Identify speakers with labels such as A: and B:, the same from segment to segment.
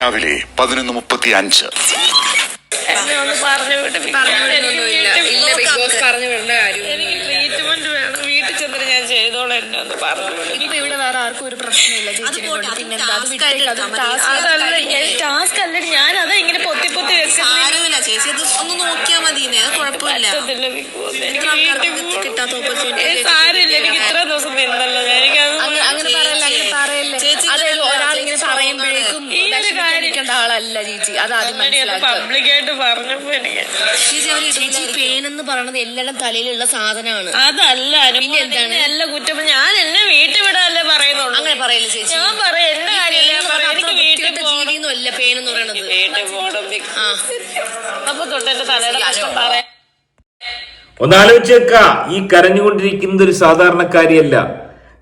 A: രാവിലെ 11:35.
B: എനിക്ക് ട്രീറ്റ്മെന്റ് വേണം, വീട്ടിൽ ചെന്നിട്ട് ഞാൻ ചെയ്തോളാം എന്നെ ഒന്ന് പറഞ്ഞു.
C: ഇപ്പൊ ഇവിടെ വേറെ ആർക്കും ഒരു പ്രശ്നമില്ല ചേച്ചിനെ കൊണ്ട്. പിന്നെന്താ അത്
B: അതല്ല ടാസ്ക് അല്ല, ഞാൻ അതാ ഇങ്ങനെ പൊത്തി പൊത്തി
C: സാരമില്ല ചേച്ചി, അത് ഒന്ന് നോക്കിയാൽ മതി, കുഴപ്പമില്ല.
B: എനിക്ക് വീട്ടിൽ
C: കിട്ടാത്ത ഓപ്പർച്യൂണിറ്റി
B: സാരമില്ല, എനിക്ക് ഇത്ര ദിവസം നിന്നല്ലോ.
C: അങ്ങനെ പറയല്ലേ ചേച്ചി. അതായത് ഒരാളിങ്ങനെ പറയുമ്പോഴേക്കും വിഷമിക്കേണ്ട ആളല്ല ചേച്ചി, അത് ആദ്യം
B: പബ്ലിക്കായിട്ട് പറഞ്ഞപ്പോ എനിക്ക്
C: ചേച്ചി പെയിൻ എന്ന് പറയുന്നത് എല്ലാവരും തലയിലുള്ള സാധനമാണ്.
B: അതല്ല എന്താണ് നല്ല കുറ്റം. ഞാൻ എന്നെ വീട്ടിൽ വിടാനല്ലേ പറയുന്നുള്ളൂ.
C: അങ്ങനെ പറയില്ല ചേച്ചി.
B: ഞാൻ പറയാം എന്റെ കാര്യമില്ല,
C: ജീവിതമല്ല പെയിൻ എന്ന് പറയുന്നത്.
B: വീട്ടിൽ പോകണം. അപ്പൊ തൊട്ട് എന്റെ തലയുടെ കഷ്ടം പറയാം.
D: ഒന്നാലോചിച്ചേക്ക, ഈ കരഞ്ഞുകൊണ്ടിരിക്കുന്നത് ഒരു സാധാരണക്കാരിയല്ല.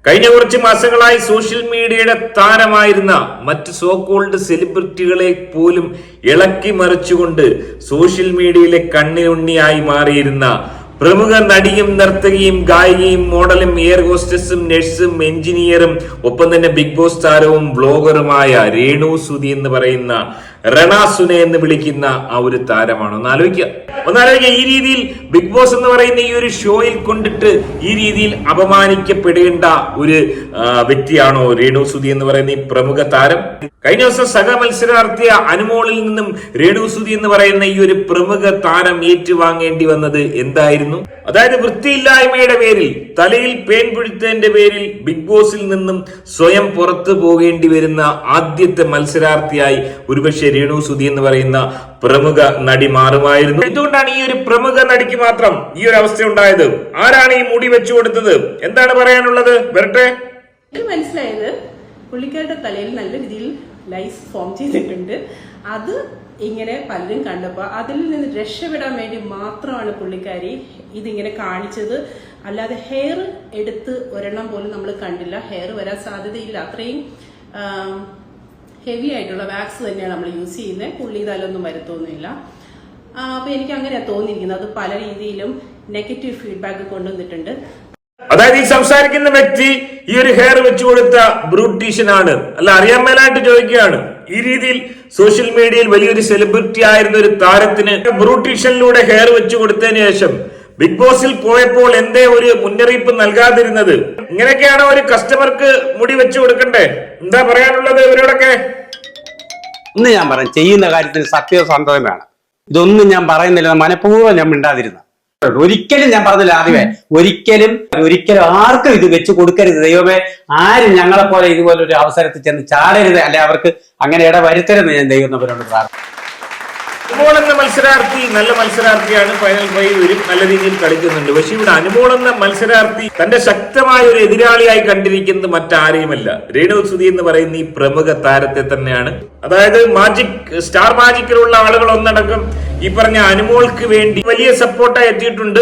D: കഴിഞ്ഞ കുറച്ച് മാസങ്ങളായി സോഷ്യൽ മീഡിയയുടെ താരമായിരുന്ന മറ്റ് സോകോൾഡ് സെലിബ്രിറ്റികളെ പോലും ഇളക്കി മറിച്ചുകൊണ്ട് സോഷ്യൽ മീഡിയയിലെ കണ്ണിലുണ്ണിയായി മാറിയിരുന്ന പ്രമുഖ നടിയും നർത്തകിയും ഗായികയും മോഡലും എയർ ഹോസ്റ്റസും നഴ്സും എഞ്ചിനീയറും ഒപ്പം തന്നെ ബിഗ് ബോസ് താരവും ബ്ലോഗറുമായ രേണു സുധി എന്ന് പറയുന്ന രണാസുനെ എന്ന് വിളിക്കുന്ന ആ ഒരു താരമാണ്. ഒന്നാലോചിക്കുക, ഈ രീതിയിൽ ബിഗ് ബോസ് എന്ന് പറയുന്ന ഈ ഒരു ഷോയിൽ കൊണ്ടിട്ട് ഈ രീതിയിൽ അപമാനിക്കപ്പെടേണ്ട ഒരു വ്യക്തിയാണോ രേണു സുധി എന്ന് പറയുന്ന ഈ പ്രമുഖ താരം? കഴിഞ്ഞ ദിവസം സഹ മത്സരാർത്ഥിയ അനുമോളിൽ നിന്നും രേണു സുധി എന്ന് പറയുന്ന ഈ ഒരു പ്രമുഖ താരം ഏറ്റുവാങ്ങേണ്ടി വന്നത് എന്തായിരുന്നു? അതായത് വൃത്തിയില്ലായ്മയുടെ പേരിൽ, തലയിൽ പേൻ പിടിച്ചതിന്റെ പേരിൽ ബിഗ് ബോസിൽ നിന്നും സ്വയം പുറത്തു പോകേണ്ടി വരുന്ന ആദ്യത്തെ മത്സരാർത്ഥിയായി ഒരുപക്ഷെ രേണു സുധി എന്ന് പറയുന്ന പ്രമുഖ നടി മാറുമായിരുന്നു. എന്തുകൊണ്ടാണ് ഈ ഒരു പ്രമുഖ നടിക്ക് മാത്രം ഈ ഒരു അവസ്ഥ ഉണ്ടായത്? ആരാണ് ഈ മുടി വെച്ചു കൊടുത്തത്? എന്താണ് പറയാനുള്ളത്? വരട്ടെ.
E: മനസ്സിലായത് പുള്ളിക്കാരുടെ തലയിൽ നല്ല രീതിയിൽ ലൈസ് ഫോം ചെയ്തിട്ടുണ്ട്. അത് ഇങ്ങനെ പലരും കണ്ടപ്പോൾ അതിൽ നിന്ന് രക്ഷപ്പെടാൻ വേണ്ടി മാത്രമാണ് പുള്ളിക്കാരി ഇതിങ്ങനെ കാണിച്ചത്. അല്ലാതെ ഹെയർ എടുത്ത് ഒരെണ്ണം പോലും നമ്മൾ കണ്ടില്ല. ഹെയർ വരാൻ സാധ്യതയില്ല. അത്രയും ഹെവി ആയിട്ടുള്ള വാക്സ് തന്നെയാണ് നമ്മൾ യൂസ് ചെയ്യുന്നത്. പുള്ളി തലൊന്നും വരുത്തൊന്നുമില്ല. അപ്പൊ എനിക്ക് അങ്ങനെയാണ് തോന്നിയിരിക്കുന്നത്. അത് പല രീതിയിലും നെഗറ്റീവ് ഫീഡ്ബാക്ക് കൊണ്ടുവന്നിട്ടുണ്ട്.
D: അതായത് ഈ സംസാരിക്കുന്ന വ്യക്തി ഈ ഒരു ഹെയർ വെച്ചു കൊടുത്ത ബ്രൂട്ടീഷ്യൻ ആണ്, അല്ല അറിയാൻ മേലായിട്ട് ചോദിക്കുകയാണ്. ഈ രീതിയിൽ സോഷ്യൽ മീഡിയയിൽ വലിയൊരു സെലിബ്രിറ്റി ആയിരുന്ന ഒരു താരത്തിന് ബ്രൂട്ടീഷ്യനിലൂടെ ഹെയർ വെച്ചു കൊടുത്തതിന് ശേഷം ബിഗ് ബോസിൽ പോയപ്പോൾ എന്തേ ഒരു മുന്നറിയിപ്പ് നൽകാതിരുന്നത്? ഇങ്ങനെയൊക്കെയാണോ ഒരു കസ്റ്റമർക്ക് മുടി വെച്ചു കൊടുക്കണ്ടേ? എന്താ പറയാനുള്ളത് ഇവരോടൊക്കെ?
F: ഒന്ന് ഞാൻ പറയാം, ചെയ്യുന്ന കാര്യത്തിന് സത്യസന്ധത വേണം. ഇതൊന്നും ഞാൻ പറയുന്നില്ല, മനഃപൂർവ്വം ഞാൻ മിണ്ടാതിരുന്ന. ഒരിക്കലും ഞാൻ പറഞ്ഞില്ല ആദ്യമേ, ഒരിക്കലും ആർക്കും ഇത് വെച്ച് കൊടുക്കരുത്. ദൈവമേ, ആരും ഞങ്ങളെ പോലെ ഇതുപോലെ ഒരു അവസരത്തിൽ ചെന്ന് ചാടരുത്, അല്ലെ അവർക്ക് അങ്ങനെ ഇടവരുത്തരുതെന്ന് ഞാൻ ദൈവത്തിനോട് പ്രാർത്ഥിക്കുന്നു.
D: അനുമോൾ എന്ന മത്സരാർത്ഥി നല്ല മത്സരാർത്ഥിയാണ്, ഫൈനൽ 5 വരും, നല്ല രീതിയിൽ കളിക്കുന്നുണ്ട്. പക്ഷെ ഇവിടെ അനുമോൾ എന്ന മത്സരാർത്ഥി തന്റെ ശക്തമായ ഒരു എതിരാളിയായി കണ്ടിരിക്കുന്നത് മറ്റാരെയുമല്ല, രേണു സുധി എന്ന് പറയുന്ന ഈ പ്രമുഖ താരത്തെ തന്നെയാണ്. അതായത് സ്റ്റാർ മാജിക്കിലുള്ള ആളുകൾ ഒന്നടക്കം ഈ പറഞ്ഞ അനുമോൾക്ക് വേണ്ടി വലിയ സപ്പോർട്ടായി എത്തിയിട്ടുണ്ട്.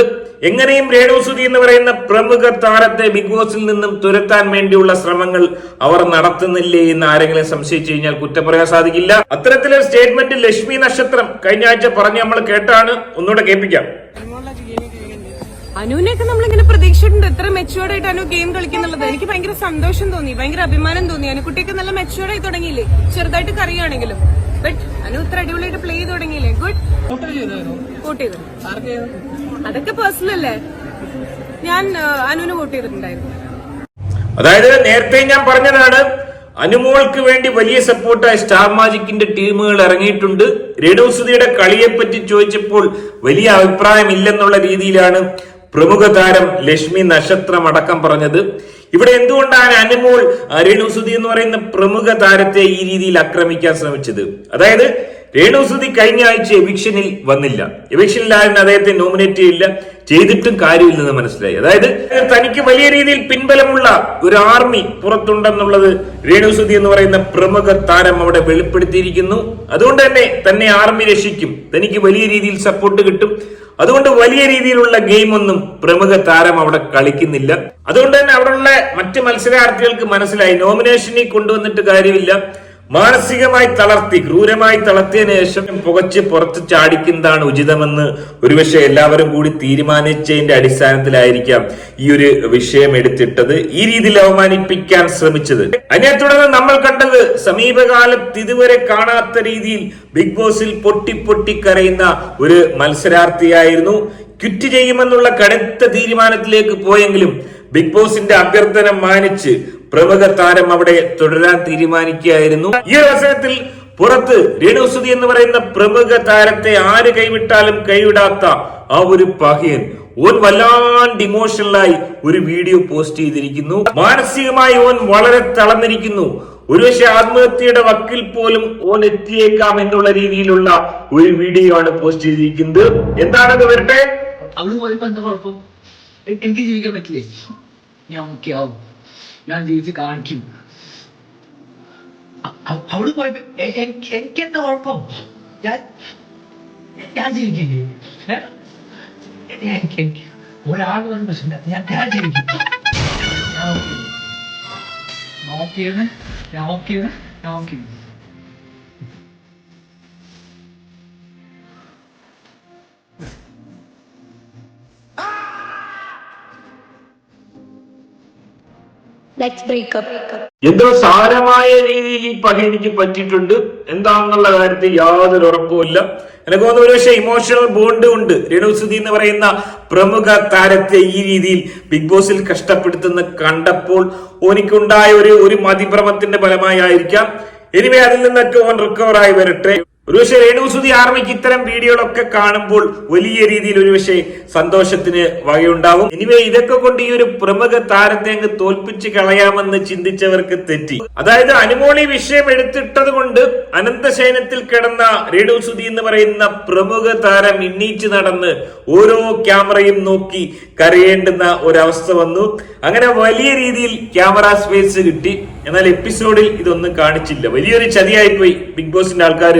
D: എങ്ങനെയും രേണു സുധി എന്ന് പറയുന്ന പ്രമുഖ താരത്തെ ബിഗ് ബോസിൽ നിന്നും തുരത്താൻ വേണ്ടിയുള്ള ശ്രമങ്ങൾ അവർ നടത്തുന്നില്ലേ എന്ന് ആരെങ്കിലും സംശയിച്ചു കഴിഞ്ഞാൽ കുറ്റം പറയാൻ സാധിക്കില്ല. അത്തരത്തിലൊരു സ്റ്റേറ്റ്മെന്റ് ലക്ഷ്മി നക്ഷത്രം കഴിഞ്ഞ ആഴ്ച പറഞ്ഞ് നമ്മൾ കേട്ടാണ്. ഒന്നുകൂടെ കേൾപ്പിക്കാം.
G: അനുവിനെയൊക്കെ നമ്മളിങ്ങനെ പ്രതീക്ഷിച്ചിട്ടുണ്ട്. എത്ര മെച്ചുവേർഡ് ആയിട്ട് അനു ഗെയിം കളിക്കുന്നുള്ളത് എനിക്ക് ഭയങ്കര സന്തോഷം തോന്നി, ഭയങ്കര അഭിമാനം തോന്നി. അനുകുട്ടിയൊക്കെ നല്ല മെച്ചുവേർഡ് ആയി തുടങ്ങിയില്ലേ, ചെറുതായിട്ട് കറിയാണെങ്കിലും. ബട്ട് അനു ഇത്ര അടിപൊളിയായിട്ട് പ്ലേ ചെയ്ത് തുടങ്ങിയില്ലേ. ഗുഡ്. വോട്ട് ചെയ്തു, അതൊക്കെ പേഴ്സണൽ അല്ലേ. ഞാൻ അനുവിന് വോട്ട് ചെയ്തിട്ടുണ്ടായിരുന്നു.
D: അതായത് നേരത്തെ ഞാൻ പറഞ്ഞതാണ്, അനുമോൾക്ക് വേണ്ടി വലിയ സപ്പോർട്ടായി സ്റ്റാർ മാജിക്കിന്റെ ടീമുകൾ ഇറങ്ങിയിട്ടുണ്ട്. രേണു സുധിയുടെ കളിയെപ്പറ്റി ചോദിച്ചപ്പോൾ വലിയ അഭിപ്രായമില്ലെന്നുള്ള രീതിയിലാണ് പ്രമുഖ താരം ലക്ഷ്മി നക്ഷത്രം അടക്കം പറഞ്ഞത്. ഇവിടെ എന്തുകൊണ്ടാണ് അനുമോൾ രേണു സുധി എന്ന് പറയുന്ന പ്രമുഖ താരത്തെ ഈ രീതിയിൽ ആക്രമിക്കാൻ ശ്രമിച്ചത്? അതായത് രേണു സുധി കഴിഞ്ഞ ആഴ്ച എവിക്ഷനിൽ വന്നില്ല, എവിക്ഷനിലായിരുന്നു അദ്ദേഹത്തെ നോമിനേറ്റ് ചെയ്തിട്ടും കാര്യമില്ലെന്ന് മനസ്സിലായി. അതായത് തനിക്ക് വലിയ രീതിയിൽ പിൻബലമുള്ള ഒരു ആർമി പുറത്തുണ്ടെന്നുള്ളത് രേണു സുധി എന്ന് പറയുന്ന പ്രമുഖ താരം അവിടെ വെളിപ്പെടുത്തിയിരിക്കുന്നു. അതുകൊണ്ട് തന്നെ ആർമി രക്ഷിക്കും, തനിക്ക് വലിയ രീതിയിൽ സപ്പോർട്ട് കിട്ടും. അതുകൊണ്ട് വലിയ രീതിയിലുള്ള ഗെയിം ഒന്നും പ്രമുഖ താരം അവിടെ കളിക്കുന്നില്ല. അതുകൊണ്ട് തന്നെ അവിടെയുള്ള മറ്റ് മത്സരാർത്ഥികൾക്ക് മനസ്സിലായി, നോമിനേഷനിൽ കൊണ്ടുവന്നിട്ട് കാര്യമില്ല, മാനസികമായി തളർത്തി, ക്രൂരമായി തളർത്തിയതിനു ശേഷം പുകച്ച് പുറത്ത് ചാടിക്കുന്നതാണ് ഉചിതമെന്ന് ഒരുപക്ഷെ എല്ലാവരും കൂടി തീരുമാനിച്ചതിന്റെ അടിസ്ഥാനത്തിലായിരിക്കാം ഈ ഒരു വിഷയം എടുത്തിട്ടത്, ഈ രീതിയിൽ അവമാനിപ്പിക്കാൻ ശ്രമിച്ചത്. അതിനെ തുടർന്ന് നമ്മൾ കണ്ടത് സമീപകാലത്ത് ഇതുവരെ കാണാത്ത രീതിയിൽ ബിഗ് ബോസിൽ പൊട്ടി കരയുന്ന ഒരു മത്സരാർത്ഥിയായിരുന്നു. ക്വിറ്റ് ചെയ്യുമെന്നുള്ള കടുത്ത തീരുമാനത്തിലേക്ക് പോയെങ്കിലും ബിഗ് ബോസിന്റെ അഭ്യർത്ഥന മാനിച്ച് പ്രമുഖ താരം അവിടെ തുടരാൻ തീരുമാനിക്കുകയായിരുന്നു. ഈ ഒരു അവസരത്തിൽ പുറത്ത് രേണുസുതി എന്ന് പറയുന്ന പ്രമുഖ താരത്തെ ആര് കൈവിട്ടാലും കൈവിടാത്ത ആ ഒരു പഹയൻ ഓൻ വല്ലാണ്ട് ഇമോഷണലായി ഒരു വീഡിയോ പോസ്റ്റ് ചെയ്തിരിക്കുന്നു. മാനസികമായി ഓൻ വളരെ തളർന്നിരിക്കുന്നു. ഒരുപക്ഷെ ആത്മഹത്യയുടെ വക്കിൽ പോലും ഓൻ എത്തിയേക്കാം എന്നുള്ള രീതിയിലുള്ള ഒരു വീഡിയോ ആണ് പോസ്റ്റ് ചെയ്തിരിക്കുന്നത്. എന്താണത് വരട്ടെ.
H: അവിടെ പോയപ്പോ എന്താ കുഴപ്പം? എനിക്ക് ജീവിക്കാൻ പറ്റില്ലേ? ഞാൻ ഓക്കെ ആവും, ഞാൻ ജീവിച്ച് കാണിക്കും. അവിടെ പോയപ്പോ എനിക്ക് എന്താ കുഴപ്പം? ഞാൻ ജീവിക്കില്ലേ? ഒരാൾ വന്ന പ്രശ്നമില്ല, ഞാൻ ജീവിക്കും. ഞാൻ ഓക്കെ.
D: എന്തോ സാരമായ രീതിയിൽ ഈ പക എനിക്ക് പറ്റിയിട്ടുണ്ട്. എന്താണെന്നുള്ള കാര്യത്തിൽ യാതൊരു ഉറപ്പുമില്ല. എനിക്ക് തോന്നുന്നു ഒരുപക്ഷെ ഇമോഷണൽ ബോണ്ട് ഉണ്ട്. രേണുസുതി എന്ന് പറയുന്ന പ്രമുഖ താരത്തെ ഈ രീതിയിൽ ബിഗ് ബോസിൽ കഷ്ടപ്പെടുത്തുന്ന കണ്ടപ്പോൾ ഓനിക്കുണ്ടായ ഒരു മതിഭ്രമത്തിന്റെ ഫലമായി ആയിരിക്കാം. എനിവേ അതിൽ നിന്നൊക്കെ ഓൻ റിക്കവർ ആയി വരട്ടെ. ഒരുപക്ഷെ രേണുസുതി ആർമിക്ക് ഇത്തരം വീഡിയോകളൊക്കെ കാണുമ്പോൾ വലിയ രീതിയിൽ ഒരുപക്ഷെ സന്തോഷത്തിന് വകയുണ്ടാവും. എനിവേ ഇതൊക്കെ കൊണ്ട് ഈ ഒരു പ്രമുഖ താരത്തെ അങ്ങ് തോൽപ്പിച്ച് കളയാമെന്ന് ചിന്തിച്ചവർക്ക് തെറ്റി. അതായത് അനുമോളി വിഷയം എടുത്തിട്ടത് കൊണ്ട് അനന്തശയനത്തിൽ കിടന്ന രേണുസുതി എന്ന് പറയുന്ന പ്രമുഖ താരം എണ്ണീറ്റ് നടന്ന് ഓരോ ക്യാമറയും നോക്കി കരയേണ്ടുന്ന ഒരവസ്ഥ വന്നു. അങ്ങനെ വലിയ രീതിയിൽ ക്യാമറ സ്പേസ് കിട്ടി. എന്നാൽ എപ്പിസോഡിൽ ഇതൊന്നും കാണിച്ചില്ല. വലിയൊരു ചതിയായിപ്പോയി ബിഗ് ബോസിന്റെ ആൾക്കാർ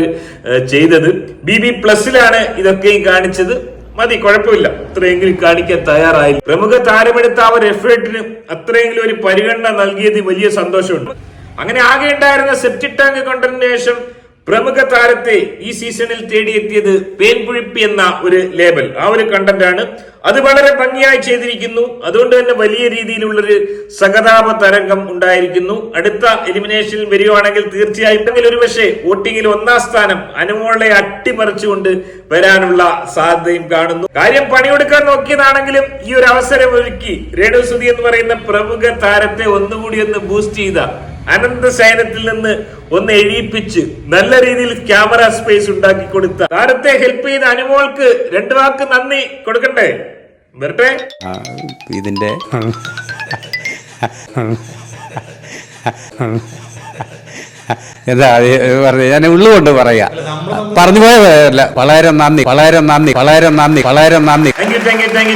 D: ചെയ്തത്. BB+ലാണ് ഇതൊക്കെയും കാണിച്ചത്. മതി, കുഴപ്പമില്ല, അത്രയെങ്കിലും കാണിക്കാൻ തയ്യാറായി. പ്രമുഖ താരമെടുത്ത ആ ഒരു എഫേർട്ടിന് അത്രയെങ്കിലും ഒരു പരിഗണന നൽകിയത് വലിയ സന്തോഷമുണ്ട്. അങ്ങനെ ആകെ ഉണ്ടായിരുന്ന സെപ്റ്റിക് ടാങ്ക് കണ്ടതിനു ശേഷം പ്രമുഖ താരത്തെ ഈ സീസണിൽ തേടിയെത്തിയത് പേൻപുഴിപ്പി എന്ന ഒരു ലേബൽ, ആ ഒരു കണ്ടന്റ് ആണ്. അത് വളരെ ഭംഗിയായി ചെയ്തിരിക്കുന്നു. അതുകൊണ്ട് തന്നെ വലിയ രീതിയിലുള്ളൊരു സഹതാപ തരംഗം ഉണ്ടായിരിക്കുന്നു. അടുത്ത എലിമിനേഷനിൽ വരികയാണെങ്കിൽ തീർച്ചയായിട്ടും ഒരുപക്ഷെ വോട്ടിംഗിൽ 1ാം സ്ഥാനം അനുമോളെ അട്ടിമറിച്ചുകൊണ്ട് വരാനുള്ള സാധ്യതയും കാണുന്നു. കാര്യം പണിയെടുക്കാൻ നോക്കിയതാണെങ്കിലും ഈ ഒരു അവസരം ഒരുക്കി രേണുസുതി എന്ന് പറയുന്ന പ്രമുഖ താരത്തെ ഒന്നുകൂടി ഒന്ന് ബൂസ്റ്റ് ചെയ്ത, അനന്തശയനത്തിൽ നിന്ന് ഒന്ന് എഴുതിപ്പിച്ച് നല്ല രീതിയിൽ ക്യാമറ സ്പേസ് ഉണ്ടാക്കി കൊടുത്ത താരത്തെ ഹെൽപ്പ് ചെയ്ത അനുമോൾക്ക് 2 വാക്ക് നന്ദി കൊടുക്കണ്ടേ? വരട്ടെ.
F: ഇതിന്റെ എന്താ പറഞ്ഞ ഞാൻ ഉള്ളുകൊണ്ട് പറയാ, പറഞ്ഞു പോയതല്ല. വളരെ നന്ദി.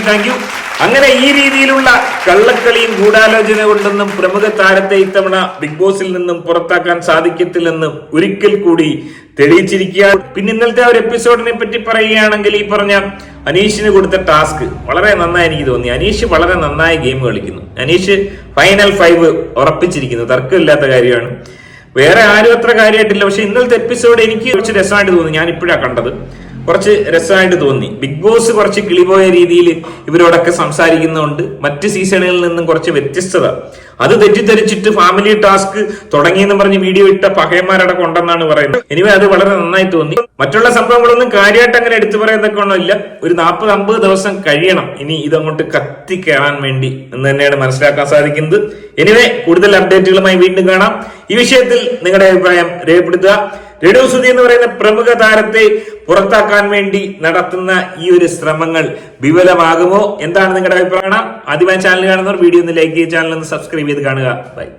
D: Thank you. അങ്ങനെ ഈ രീതിയിലുള്ള കള്ളക്കളിയും ഗൂഢാലോചന കൊണ്ടൊന്നും പ്രമുഖ താരത്തെ ഇത്തവണ ബിഗ് ബോസിൽ നിന്നും പുറത്താക്കാൻ സാധിക്കത്തില്ലെന്നും ഒരിക്കൽ കൂടി തെളിയിച്ചിരിക്കുകയാണ്. പിന്നെ ഇന്നലത്തെ ആ ഒരു എപ്പിസോഡിനെ പറ്റി പറയുകയാണെങ്കിൽ ഈ പറഞ്ഞ അനീഷിന് കൊടുത്ത ടാസ്ക് വളരെ നന്നായി എനിക്ക് തോന്നി. അനീഷ് വളരെ നന്നായി ഗെയിം കളിക്കുന്നു. അനീഷ് ഫൈനൽ 5 ഉറപ്പിച്ചിരിക്കുന്നു, തർക്കമില്ലാത്ത കാര്യമാണ്. വേറെ ആരും അത്ര കാര്യമായിട്ടില്ല. പക്ഷെ ഇന്നലത്തെ എപ്പിസോഡ് എനിക്ക് കുറച്ച് രസമായിട്ട് തോന്നി. ഞാൻ ഇപ്പോഴാണ് കണ്ടത്, കുറച്ച് രസമായിട്ട് തോന്നി. ബിഗ് ബോസ് കുറച്ച് കിളിപോയ രീതിയിൽ ഇവരോടൊക്കെ സംസാരിക്കുന്നുണ്ട്. മറ്റ് സീസണുകളിൽ നിന്നും കുറച്ച് വ്യത്യസ്തത. അത് തെറ്റിദ്ധരിച്ചിട്ട് ഫാമിലി ടാസ്ക് തുടങ്ങിയെന്ന് പറഞ്ഞ് വീഡിയോ ഇട്ട പകയന്മാരടക്കം ഉണ്ടെന്നാണ് പറയുന്നത്. എനിവേ അത് വളരെ നന്നായി തോന്നി. മറ്റുള്ള സംഭവങ്ങളൊന്നും കാര്യമായിട്ട് അങ്ങനെ എടുത്തു പറയുന്നതൊക്കെ ഒന്നുമില്ല. ഒരു 40-50 ദിവസം കഴിയണം ഇനി ഇതങ്ങോട്ട് കത്തി കയറാൻ വേണ്ടി എന്ന് തന്നെയാണ് മനസ്സിലാക്കാൻ സാധിക്കുന്നത്. എനിവേ കൂടുതൽ അപ്ഡേറ്റുകളുമായി വീണ്ടും കാണാം. ഈ വിഷയത്തിൽ നിങ്ങളുടെ അഭിപ്രായം രേഖപ്പെടുത്തുക. രേണുസുതി എന്ന് പറയുന്ന പ്രമുഖ താരത്തെ പുറത്താക്കാൻ വേണ്ടി നടത്തുന്ന ഈ ഒരു ശ്രമങ്ങൾ വിഫലമാകുമോ? എന്താണ് നിങ്ങളുടെ അഭിപ്രായം? ആദ്യമായി ചാനൽ കാണുന്നവർ വീഡിയോ ഒന്ന് ലൈക്ക് ചെയ്ത് ചാനൽ ഒന്ന് സബ്സ്ക്രൈബ് ചെയ്ത് കാണുക. ബൈ.